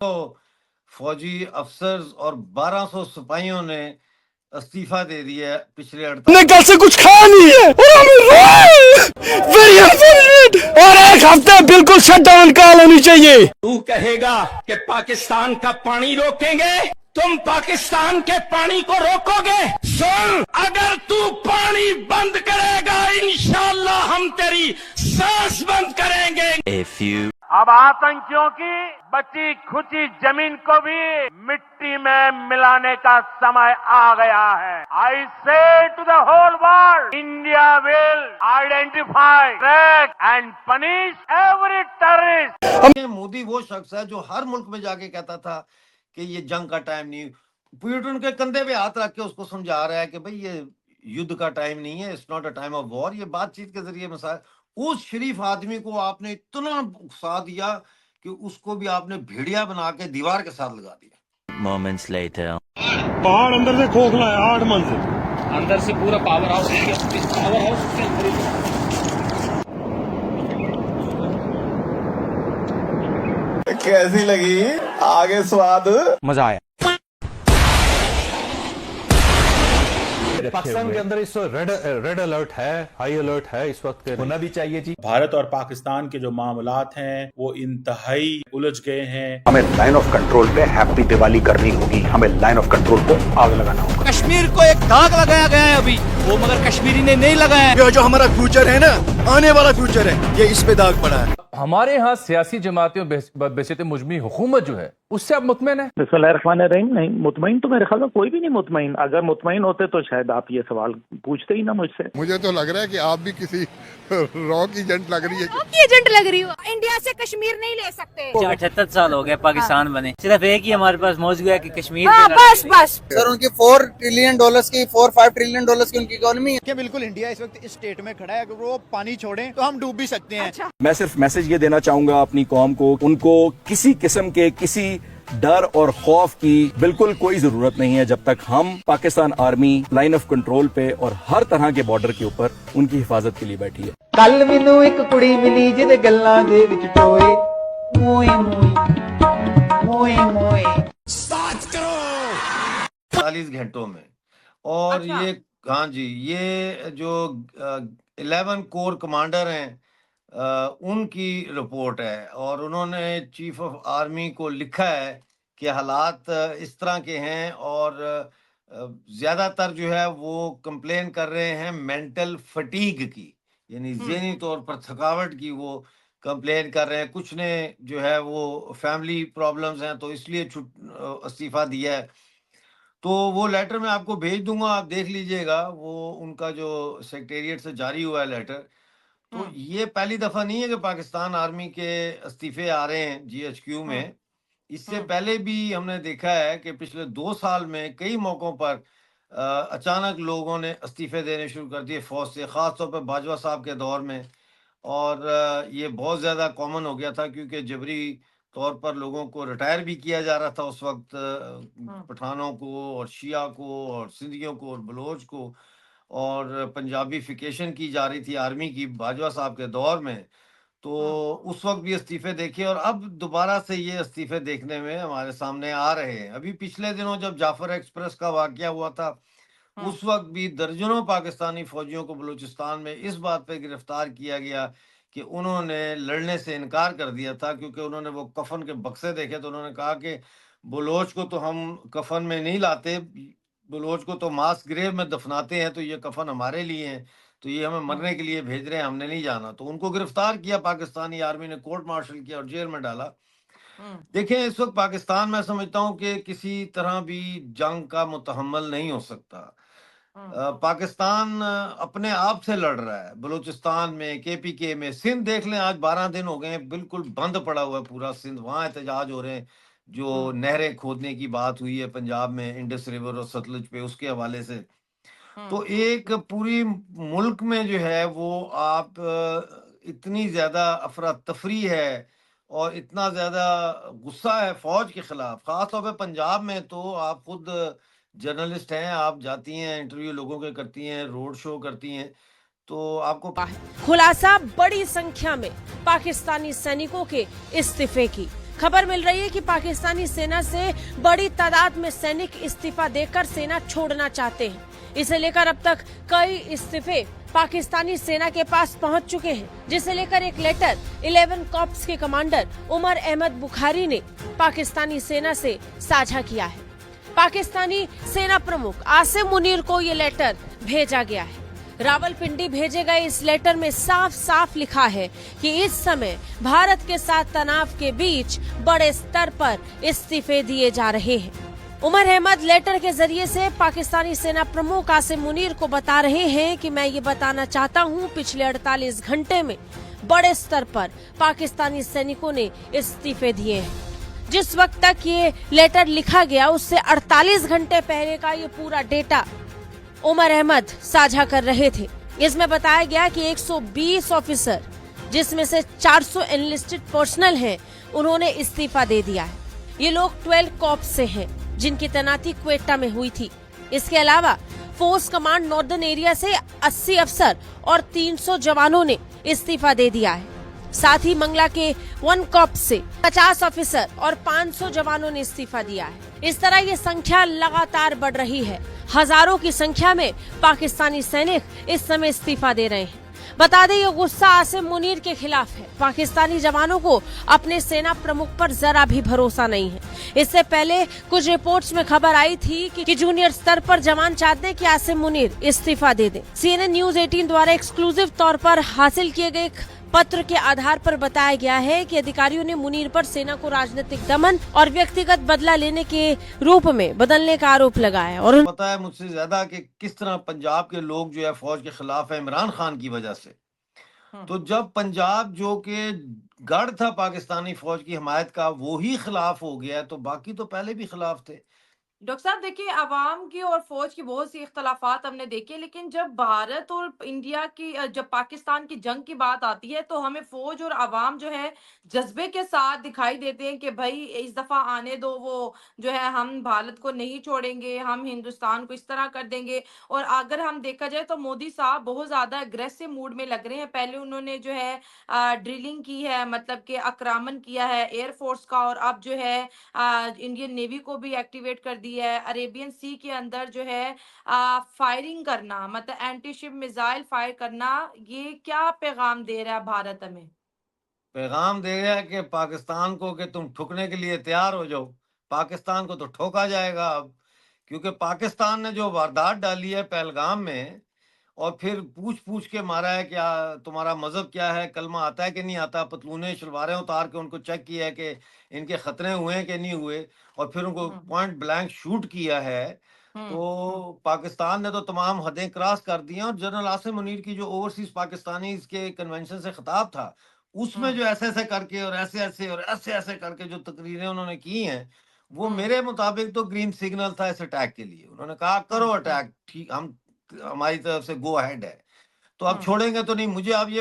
तो फौजी अफसर्स और 1200 सिपाहियों ने इस्तीफा दे दिया पिछले 48 कल से कुछ खाया नहीं है और और एक हफ्ते बिल्कुल शटडाउन का होनी चाहिए। तू कहेगा कि पाकिस्तान का पानी रोकेंगे, तुम पाकिस्तान के पानी को रोकोगे। सुन, अगर तू पानी बंद करेगा इंशाअल्लाह हम तेरी सांस बंद करेंगे। अब आतंकियों की बची खुची जमीन को भी मिट्टी में मिलाने का समय आ गया है। I say to the whole world, India will identify, track and punish every terrorist. Modi वो शख्स है जो हर मुल्क में जाके कहता था कि ये जंग का टाइम नहीं, पुतिन के कंधे पे हाथ रख के उसको समझा रहा है कि भाई ये युद्ध का टाइम नहीं है, it's not a time of war. ये बातचीत के जरिए मसाइल, उस शरीफ आदमी को आपने इतना उकसा दिया कि उसको भी आपने भेड़िया बना के दीवार के साथ लगा दिया। Moments later. पहाड़ अंदर से खोखला है, 8 मंजिल अंदर से पूरा पावर हाउस कैसी लगी आगे स्वाद? मजा आया। पाकिस्तान के अंदर इस रेड अलर्ट है, हाई अलर्ट है इस वक्त, होना भी चाहिए जी। भारत और पाकिस्तान के जो मामलात हैं वो इंतहाई उलझ गए हैं। हमें लाइन ऑफ कंट्रोल पे हैप्पी दिवाली करनी होगी, हमें लाइन ऑफ कंट्रोल को आग लगाना होगा। कश्मीर को एक दाग लगाया गया है अभी, वो मगर कश्मीरी ने नहीं लगाया। ये जो हमारा फ्यूचर है ना, आने वाला फ्यूचर है, ये इस पे दाग पड़ा है। हमारे यहाँ सियासी जमातें बेशत मुजमी हुकूमत जो है उससे आप मुतमईन है? बिस्मिल्लाहिर्रहमानिर्रहीम। नहीं, मुतमईन तो मेरे ख्याल में कोई भी नहीं मुतमईन। अगर मुतमईन होते तो शायद आप ये सवाल पूछते ही ना मुझसे। मुझे तो लग रहा है कि आप भी किसी रॉक एजेंट लग रही है। एजेंट लग रही हो। इंडिया से कश्मीर नहीं ले सकते। 78 साल हो गए पाकिस्तान बने, सिर्फ एक ही हमारे पास मौजूद है कि कश्मीर। बस बस सर, उनकी $4 ट्रिलियन की 4-5 ट्रिलियन की उनकी इकोनॉमी है। बिल्कुल इंडिया इस वक्त इस स्टेट में खड़ा है, अगर वो पानी छोड़े तो हम डूब भी सकते हैं। अच्छा। मैं सिर्फ मैसेज ये देना चाहूंगा अपनी कौम को, उनको किसी किस्म के किसी डर और खौफ की बिल्कुल कोई जरूरत नहीं है जब तक हम Pakistan army line of control पे और हर तरह के बॉर्डर के ऊपर उनकी हिफाजत के लिए बैठी है। कल मैनू एक कुड़ी मिली जिहदे गल्लां दे विच टोए मोए मोए मोए मोए 40 घंटों में। और अच्छा। ये हाँ जी, ये जो 11 कोर कमांडर हैं उनकी रिपोर्ट है और उन्होंने चीफ ऑफ आर्मी को लिखा है कि हालात इस तरह के हैं और ज़्यादातर जो है वो कंप्लेन कर रहे हैं मेंटल फटीग की, यानी ज़हनी तौर पर थकावट की वो कंप्लेन कर रहे हैं। कुछ ने जो है वो फैमिली प्रॉब्लम्स हैं तो इसलिए इस्तीफा दिया है। तो वो लेटर मैं आपको भेज दूंगा, आप देख लीजिएगा। वो उनका जो सेक्रेटेरिएट से जारी हुआ है लेटर। तो ये पहली दफा नहीं है कि पाकिस्तान आर्मी के इस्तीफे आ रहे हैं जीएचक्यू में। इससे पहले भी हमने देखा है कि पिछले 2 साल में कई मौकों पर अचानक लोगों ने इस्तीफे देने शुरू कर दिए फौज से, खास तौर पर बाजवा साहब के दौर में। और ये बहुत ज़्यादा कॉमन हो गया था क्योंकि जबरी तौर पर लोगों को रिटायर भी किया जा रहा था उस वक्त, पठानों को और शिया को और सिंधियों को और बलोच को, और पंजाबीफिकेशन की जा रही थी आर्मी की बाजवा साहब के दौर में। तो उस वक्त भी इस्तीफे देखे और अब दोबारा से ये इस्तीफे देखने में हमारे सामने आ रहे हैं। अभी पिछले दिनों जब जाफर एक्सप्रेस का वाकया हुआ था उस वक्त भी दर्जनों पाकिस्तानी फौजियों को बलूचिस्तान में इस बात पे गिरफ्तार किया गया कि उन्होंने लड़ने से इनकार कर दिया था क्योंकि उन्होंने वो कफन के बक्से देखे तो उन्होंने कहा कि बलोच को तो हम कफन में नहीं लाते, बलोच को तो मास ग्रेव में दफनाते हैं, तो ये कफन हमारे लिए हैं, तो ये हमें मरने के लिए भेज रहे हैं, हमने नहीं जाना। तो उनको गिरफ्तार किया पाकिस्तानी आर्मी ने, कोर्ट मार्शल किया और जेल में डाला। देखें, इस वक्त पाकिस्तान मैं समझता हूँ कि किसी तरह भी जंग का मुतहम्मल नहीं हो सकता। पाकिस्तान अपने आप से लड़ रहा है। बलूचिस्तान में, केपीके में, सिंध देख लें, आज 12 दिन हो गए हैं बिल्कुल बंद पड़ा हुआ है पूरा सिंध। वहाँ एहतजाज हो रहे हैं, जो नहरें खोदने की बात हुई है पंजाब में इंडस रिवर और सतलुज पे, उसके हवाले से। तो एक पूरी मुल्क में जो है वो आप इतनी ज्यादा अफरा तफरी है और इतना ज्यादा गुस्सा है फौज के खिलाफ, खासतौर पे पंजाब में। तो आप खुद जर्नलिस्ट हैं, आप जाती हैं, इंटरव्यू लोगों के करती हैं, रोड शो करती हैं, तो आपको खुलासा बड़ी संख्या में पाकिस्तानी सैनिकों के इस्तीफे की। खबर मिल रही है कि पाकिस्तानी सेना से बड़ी तादाद में सैनिक इस्तीफा देकर सेना छोड़ना चाहते हैं। इसे लेकर अब तक कई इस्तीफे पाकिस्तानी सेना के पास पहुंच चुके हैं, जिसे लेकर एक लेटर 11 कॉर्प्स के कमांडर उमर अहमद बुखारी ने पाकिस्तानी सेना से साझा किया है। पाकिस्तानी सेना प्रमुख आसिम मुनीर को ये लेटर भेजा गया है। रावलपिंडी भेजे गए इस लेटर में साफ साफ लिखा है कि इस समय भारत के साथ तनाव के बीच बड़े स्तर पर इस्तीफे दिए जा रहे हैं। उमर अहमद लेटर के जरिए से पाकिस्तानी सेना प्रमुख आसिम मुनीर को बता रहे हैं कि मैं ये बताना चाहता हूं, पिछले 48 घंटे में बड़े स्तर पर पाकिस्तानी सैनिकों ने इस्तीफे दिए हैं। जिस वक्त तक ये लेटर लिखा गया उससे 48 घंटे पहले का ये पूरा डेटा उमर अहमद साझा कर रहे थे। इसमें बताया गया कि 120 ऑफिसर, जिसमें से 400 एनलिस्टेड पर्सनल हैं, उन्होंने इस्तीफा दे दिया है। ये लोग 12 कॉर्प्स से हैं, जिनकी तैनाती क्वेटा में हुई थी। इसके अलावा फोर्स कमांड नॉर्दर्न एरिया से 80 अफसर और 300 जवानों ने इस्तीफा दे दिया है। साथ ही मंगला के 1 कॉर्प्स से 50 ऑफिसर और 500 जवानों ने इस्तीफा दिया है। इस तरह ये संख्या लगातार बढ़ रही है। हजारों की संख्या में पाकिस्तानी सैनिक इस समय इस्तीफा दे रहे हैं। बता दें, ये गुस्सा आसिम मुनीर के खिलाफ है। पाकिस्तानी जवानों को अपने सेना प्रमुख पर जरा भी भरोसा नहीं है। इससे पहले कुछ रिपोर्ट्स में खबर आई थी कि जूनियर स्तर पर जवान चाहते हैं कि आसिम मुनीर इस्तीफा दे दें। CNN न्यूज 18 द्वारा एक्सक्लूसिव तौर पर हासिल किए गए पत्र के आधार पर बताया गया है कि अधिकारियों ने मुनीर पर सेना को राजनीतिक दमन और व्यक्तिगत बदला लेने के रूप में बदलने का आरोप लगाया। और पता है मुझसे ज्यादा कि किस तरह पंजाब के लोग जो है फौज के खिलाफ है इमरान खान की वजह से। तो जब पंजाब जो कि गढ़ था पाकिस्तानी फौज की हिमायत का, वो ही खिलाफ हो गया, तो बाकी तो पहले भी खिलाफ थे। डॉक्टर साहब देखिए, अवाम की और फौज की बहुत सी इख्तलाफात हमने देखे, लेकिन जब भारत और इंडिया की जब पाकिस्तान की जंग की बात आती है तो हमें फौज और अवाम जो है जज्बे के साथ दिखाई देते हैं कि भाई इस दफा आने दो, वो जो है हम भारत को नहीं छोड़ेंगे, हम हिंदुस्तान को इस तरह कर देंगे। और अगर हम देखा जाए तो मोदी साहब बहुत ज्यादा अग्रेसिव मूड में लग रहे हैं। पहले उन्होंने जो है ड्रिलिंग की है, मतलब कि आक्रमण किया है एयरफोर्स का, और अब जो है इंडियन नेवी को भी एक्टिवेट कर दी है। अरेबियन सी के अंदर जो है फायरिंग करना, मतलब एंटी शिप मिसाइल फायर करना, ये क्या पैगाम दे रहा है भारत हमें? पैगाम दे रहा है कि पाकिस्तान को कि तुम ठुकने के लिए तैयार हो जाओ। पाकिस्तान को तो ठोका जाएगा अब, क्योंकि पाकिस्तान ने जो वारदात डाली है पहलगाम में, और फिर पूछ पूछ के मारा है क्या तुम्हारा मजहब क्या है, कलमा आता है कि नहीं आता, पतलूने शलवारें उतार के उनको चेक किया है कि इनके खतरे हुए हैं कि नहीं हुए, और फिर उनको पॉइंट ब्लैंक शूट किया है। तो पाकिस्तान ने तो तमाम हदें क्रॉस कर दी हैं। और जनरल आसिम मुनीर की जो ओवरसीज पाकिस्तानी के कन्वेंशन से खिताब था, उसमें जो ऐसे ऐसे करके और ऐसे ऐसे और ऐसे ऐसे करके जो तकरीरें उन्होंने की हैं, वो मेरे मुताबिक तो ग्रीन सिग्नल था इस अटैक के लिए। उन्होंने कहा करो अटैक, ठीक, हम हमारी तरफ से गो अहेड है, तो अब छोड़ेंगे तो नहीं। मुझे अब ये